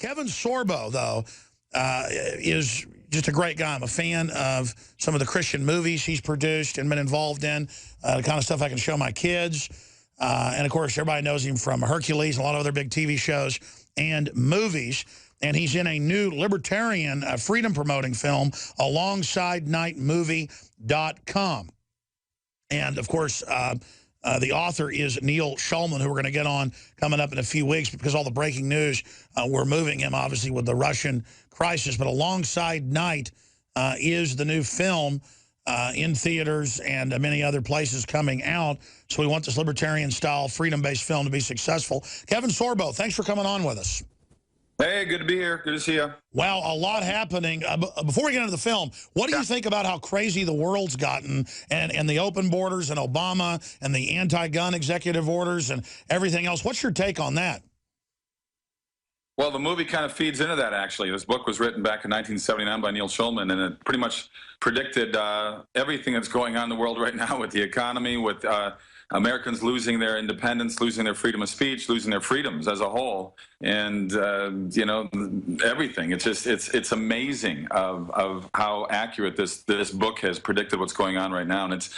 Kevin Sorbo, though, is just a great guy. I'm a fan of some of the Christian movies he's produced and been involved in, the kind of stuff I can show my kids. And, of course, everybody knows him from Hercules and a lot of other big TV shows and movies. And he's in a new libertarian freedom-promoting film alongside nightmovie.com. And, of course, the author is Neil Schulman, who we're going to get on coming up in a few weeks because all the breaking news, we're moving him, obviously, with the Russian crisis. But alongside Night is the new film in theaters and many other places coming out. So we want this libertarian-style, freedom-based film to be successful. Kevin Sorbo, thanks for coming on with us. Hey, good to be here. Good to see you. Well, a lot happening. Before we get into the film, what do you think about how crazy the world's gotten and the open borders and Obama and the anti-gun executive orders and everything else? What's your take on that? Well, the movie kind of feeds into that, actually. This book was written back in 1979 by Neil Schulman, and it pretty much predicted everything that's going on in the world right now with the economy, with Americans losing their independence, losing their freedom of speech, losing their freedoms as a whole, and you know, everything. It's just it's amazing of how accurate this book has predicted what's going on right now, and it's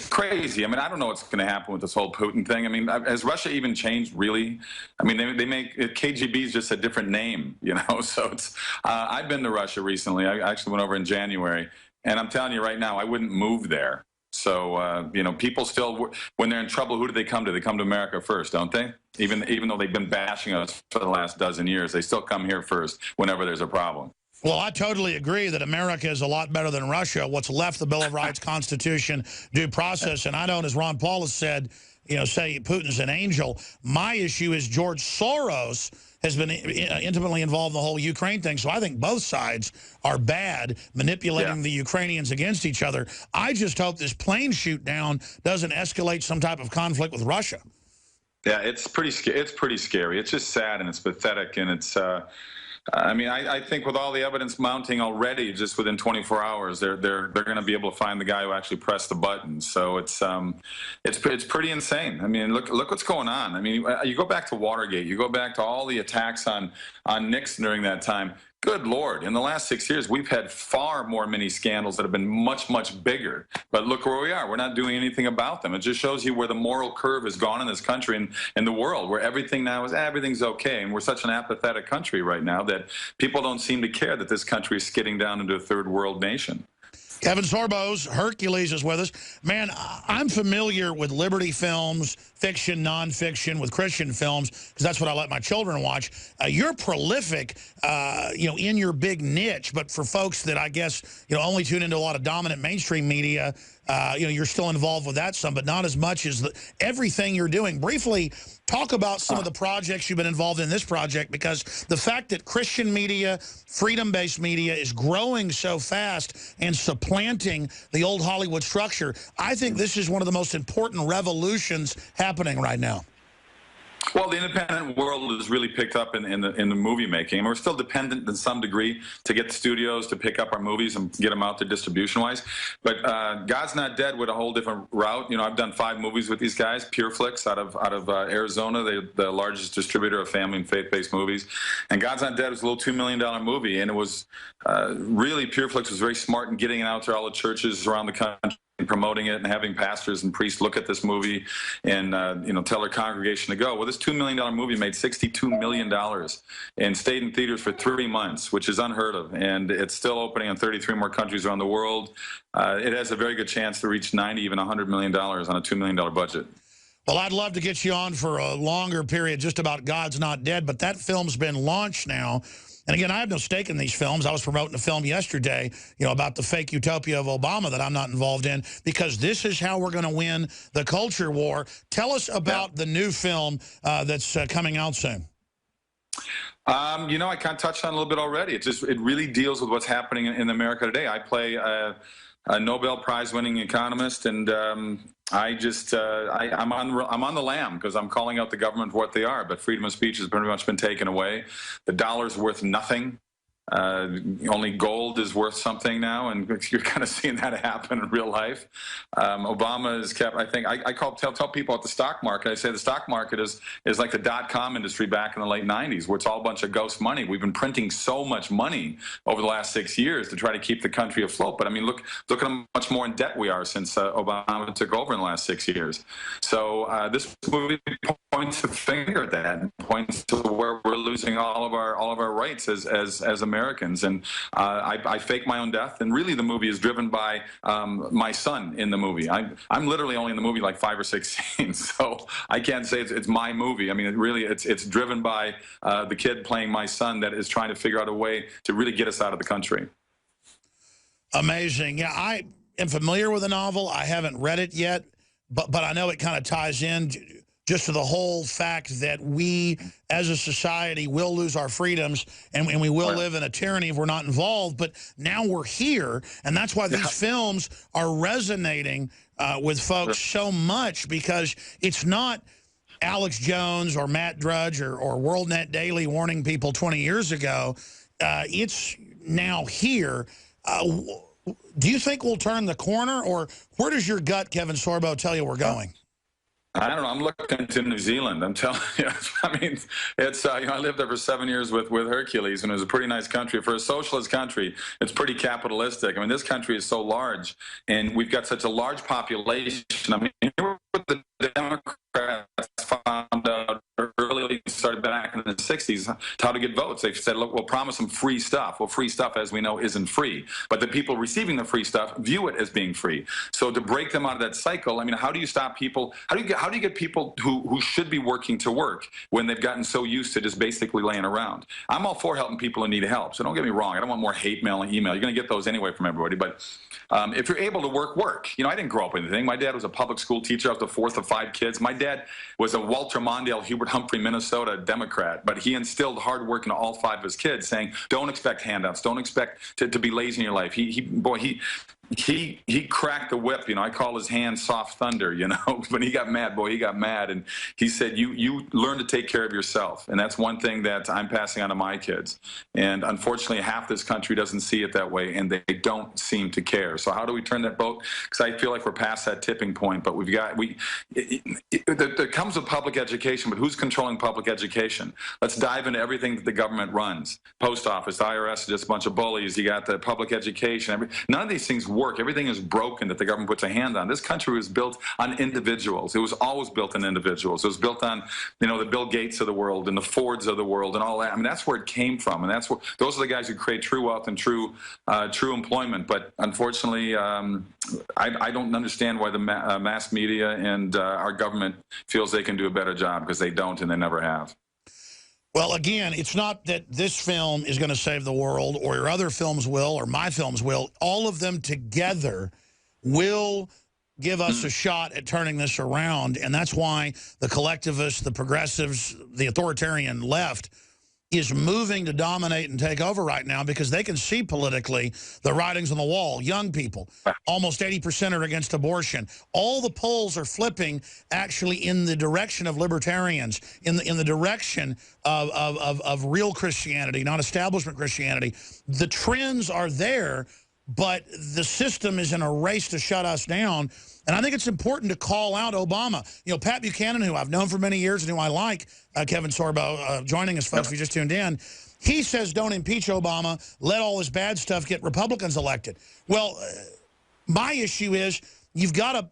crazy. I mean, I don't know what's going to happen with this whole Putin thing. I mean, has Russia even changed really? I mean, they make KGB is just a different name, you know. So it's I've been to Russia recently. I actually went over in January, and I'm telling you right now, I wouldn't move there. So, you know, people still, when they're in trouble, who do they come to? They come to America first, don't they? Even though they've been bashing us for the last dozen years, they still come here first whenever there's a problem. Well, I totally agree that America is a lot better than Russia. What's left, the Bill of Rights, Constitution, due process. And I don't, as Ron Paul has said, you know, say Putin's an angel. My issue is George Soros has been intimately involved in the whole Ukraine thing. So I think both sides are bad, manipulating the Ukrainians against each other. I just hope this plane shoot down doesn't escalate some type of conflict with Russia. Yeah, it's pretty scary. It's just sad and it's pathetic, and it's I mean, I think with all the evidence mounting already, just within 24 hours, they're going to be able to find the guy who actually pressed the button. So it's pretty insane. I mean, look what's going on. I mean, you go back to Watergate, you go back to all the attacks on Nixon during that time. Good Lord, in the last 6 years, we've had far more mini scandals that have been much, much bigger. But look where we are. We're not doing anything about them. It just shows you where the moral curve has gone in this country and in the world, where everything now is, everything's okay. And we're such an apathetic country right now that people don't seem to care that this country is skidding down into a third world nation. Kevin Sorbo's Hercules is with us. Man, I'm familiar with Liberty films, fiction, nonfiction, with Christian films, because that's what I let my children watch. You're prolific, you know, in your big niche, but for folks that I guess, you know, only tune into a lot of dominant mainstream media, you know, you're still involved with that some, but not as much as everything you're doing. Briefly, talk about some of the projects you've been involved in this project, because the fact that Christian media, freedom-based media is growing so fast and supplanting the old Hollywood structure, I think this is one of the most important revolutions happening right now. Well, the independent world has really picked up in the movie making. We're still dependent in some degree to get studios to pick up our movies and get them out there distribution-wise. But God's Not Dead went a whole different route. You know, I've done 5 movies with these guys. Pure Flix out of Arizona. They're the largest distributor of family and faith-based movies. And God's Not Dead was a little $2 million movie, and it was really, Pure Flix was very smart in getting it out to all the churches around the country and promoting it and having pastors and priests look at this movie and you know, tell their congregation to go. Well, this $2 million movie made $62 million and stayed in theaters for 3 months, which is unheard of, and it's still opening in 33 more countries around the world. It has a very good chance to reach 90, even $100 million on a $2 million budget. Well, I'd love to get you on for a longer period just about God's Not Dead, but that film's been launched now. And again, I have no stake in these films. I was promoting a film yesterday, you know, about the fake utopia of Obama that I'm not involved in, because this is how we're going to win the culture war. Tell us about the new film that's coming out soon. You know, I kind of touched on it a little bit already. It really deals with what's happening in America today. I play a Nobel Prize-winning economist, and I'm on the lam because I'm calling out the government for what they are. But freedom of speech has pretty much been taken away. The dollar's worth nothing. Only gold is worth something now, and you're kind of seeing that happen in real life. Obama has kept, I think, I tell people at the stock market, I say the stock market is like the dot-com industry back in the late 90s, where it's all a bunch of ghost money. We've been printing so much money over the last 6 years to try to keep the country afloat. But I mean, look at how much more in debt we are since Obama took over in the last 6 years. So this movie points a finger at that, and points to where we're losing all of our rights as Americans. And I fake my own death, and really the movie is driven by my son in the movie. I'm literally only in the movie like 5 or 6 scenes, so I can't say it's my movie. I mean, it's driven by the kid playing my son that is trying to figure out a way to really get us out of the country. Amazing. Yeah, I am familiar with the novel. I haven't read it yet, but I know it kind of ties in just to the whole fact that we, as a society, will lose our freedoms, and we will live in a tyranny if we're not involved. But now we're here, and that's why these films are resonating with folks so much, because it's not Alex Jones or Matt Drudge or WorldNet Daily warning people 20 years ago. It's now here. Do you think we'll turn the corner, or where does your gut, Kevin Sorbo, tell you we're going? I don't know. I'm looking to New Zealand. I'm telling you. I mean, it's you know, I lived there for 7 years with Hercules, and it was a pretty nice country. For a socialist country, it's pretty capitalistic. I mean, this country is so large, and we've got such a large population. I mean, here what the Democrats found out early, started back in the 60s, how to get votes. They said, look, we'll promise them free stuff. Well, free stuff, as we know, isn't free. But the people receiving the free stuff view it as being free. So to break them out of that cycle, I mean, how do you stop people? How do you get people who should be working to work when they've gotten so used to just basically laying around? I'm all for helping people who need help. So don't get me wrong. I don't want more hate mail and email. You're going to get those anyway from everybody. But if you're able to work. You know, I didn't grow up with anything. My dad was a public school teacher. I was the fourth of 5 kids. My dad was a Walter Mondale, Hubert Humphrey, Minnesota Democrat, but he instilled hard work into all 5 of his kids, saying, don't expect handouts. Don't expect to be lazy in your life. He cracked the whip. You know, I call his hand soft thunder, you know. When he got mad, boy, he got mad. And he said, you learn to take care of yourself. And that's one thing that I'm passing on to my kids. And unfortunately, half this country doesn't see it that way, and they don't seem to care. So how do we turn that boat? Because I feel like we're past that tipping point. But there comes with public education, but who's controlling public education? Let's dive into everything that the government runs. Post office, IRS, just a bunch of bullies. You got the public education. None of these things work. Everything is broken that the government puts a hand on. This country was built on individuals. It was always built on individuals. It was built on, you know, the Bill Gates of the world and the Fords of the world and all that. I mean, that's where it came from, and that's where those are the guys who create true wealth and true employment. But unfortunately, I don't understand why the mass media and our government feels they can do a better job, because they don't, and they never have. Well, again, it's not that this film is going to save the world, or your other films will, or my films will. All of them together will give us a shot at turning this around, and that's why the collectivists, the progressives, the authoritarian left is moving to dominate and take over right now, because they can see politically the writings on the wall. Young people, almost 80% are against abortion. All the polls are flipping actually in the direction of libertarians, in the direction of real Christianity, not establishment Christianity. The trends are there, but the system is in a race to shut us down. And I think it's important to call out Obama. You know, Pat Buchanan, who I've known for many years and who I like, Kevin Sorbo, joining us, folks, if you just tuned in, he says don't impeach Obama, let all this bad stuff get Republicans elected. Well, my issue is you've got to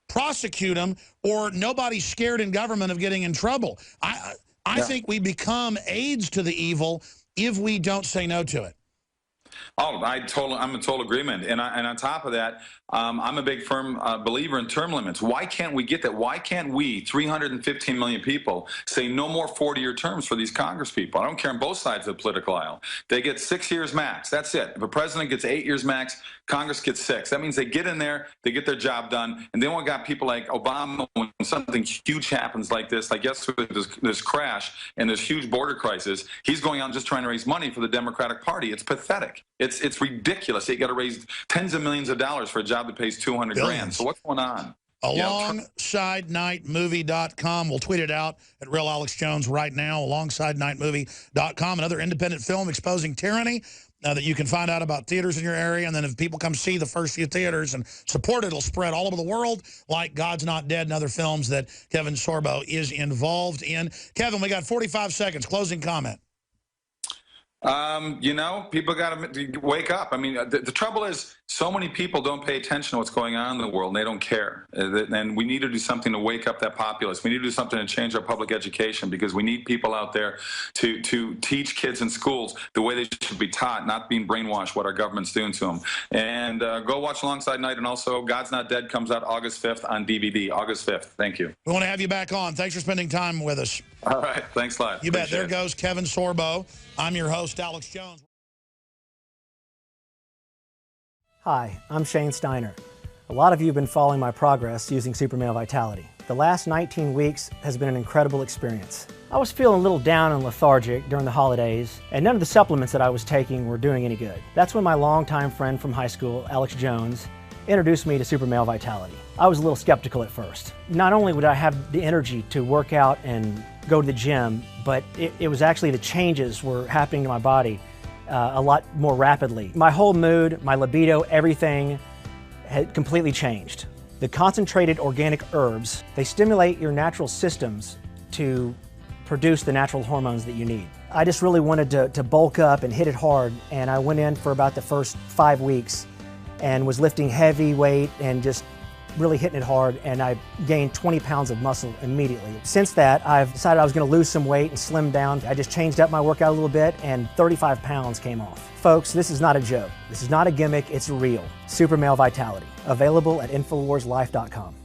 prosecute him, or nobody's scared in government of getting in trouble. I think we become aids to the evil if we don't say no to it. Oh, I'm in total agreement. And on top of that, I'm a big firm believer in term limits. Why can't we get that? Why can't we, 315 million people, say no more 40-year terms for these Congress people? I don't care on both sides of the political aisle. They get 6 years max. That's it. If a president gets 8 years max, Congress gets 6. That means they get in there, they get their job done, and then we got people like Obama. When something huge happens like this, like yesterday, this crash and this huge border crisis, he's going out just trying to raise money for the Democratic Party. It's pathetic. It's ridiculous. You got to raise tens of millions of dollars for a job that pays $200 grand. So what's going on? AlongsideNightMovie.com. We'll tweet it out at Real Alex Jones right now. AlongsideNightMovie.com. Another independent film exposing tyranny that you can find out about theaters in your area. And then if people come see the first few theaters and support it, it'll spread all over the world, like God's Not Dead and other films that Kevin Sorbo is involved in. Kevin, we got 45 seconds. Closing comment. You know, people got to wake up. I mean, the trouble is so many people don't pay attention to what's going on in the world, and they don't care. And we need to do something to wake up that populace. We need to do something to change our public education, because we need people out there to teach kids in schools the way they should be taught, not being brainwashed what our government's doing to them. And go watch Alongside Night, and also God's Not Dead comes out August 5th on DVD. August 5th. Thank you. We want to have you back on. Thanks for spending time with us. All right. Thanks a lot. You bet. There goes Kevin Sorbo. I'm your host, Alex Jones. Hi, I'm Shane Steiner. A lot of you have been following my progress using Super Male Vitality. The last 19 weeks has been an incredible experience. I was feeling a little down and lethargic during the holidays, and none of the supplements that I was taking were doing any good. That's when my longtime friend from high school, Alex Jones, introduced me to Super Male Vitality. I was a little skeptical at first. Not only would I have the energy to work out and go to the gym, but it was actually the changes were happening to my body a lot more rapidly. My whole mood, my libido, everything had completely changed. The concentrated organic herbs, they stimulate your natural systems to produce the natural hormones that you need. I just really wanted to bulk up and hit it hard, and I went in for about the first 5 weeks and was lifting heavy weight and just really hitting it hard, and I gained 20 pounds of muscle immediately. Since that, I've decided I was going to lose some weight and slim down. I just changed up my workout a little bit, and 35 pounds came off. Folks, this is not a joke. This is not a gimmick, it's real. Super Male Vitality, available at InfoWarsLife.com.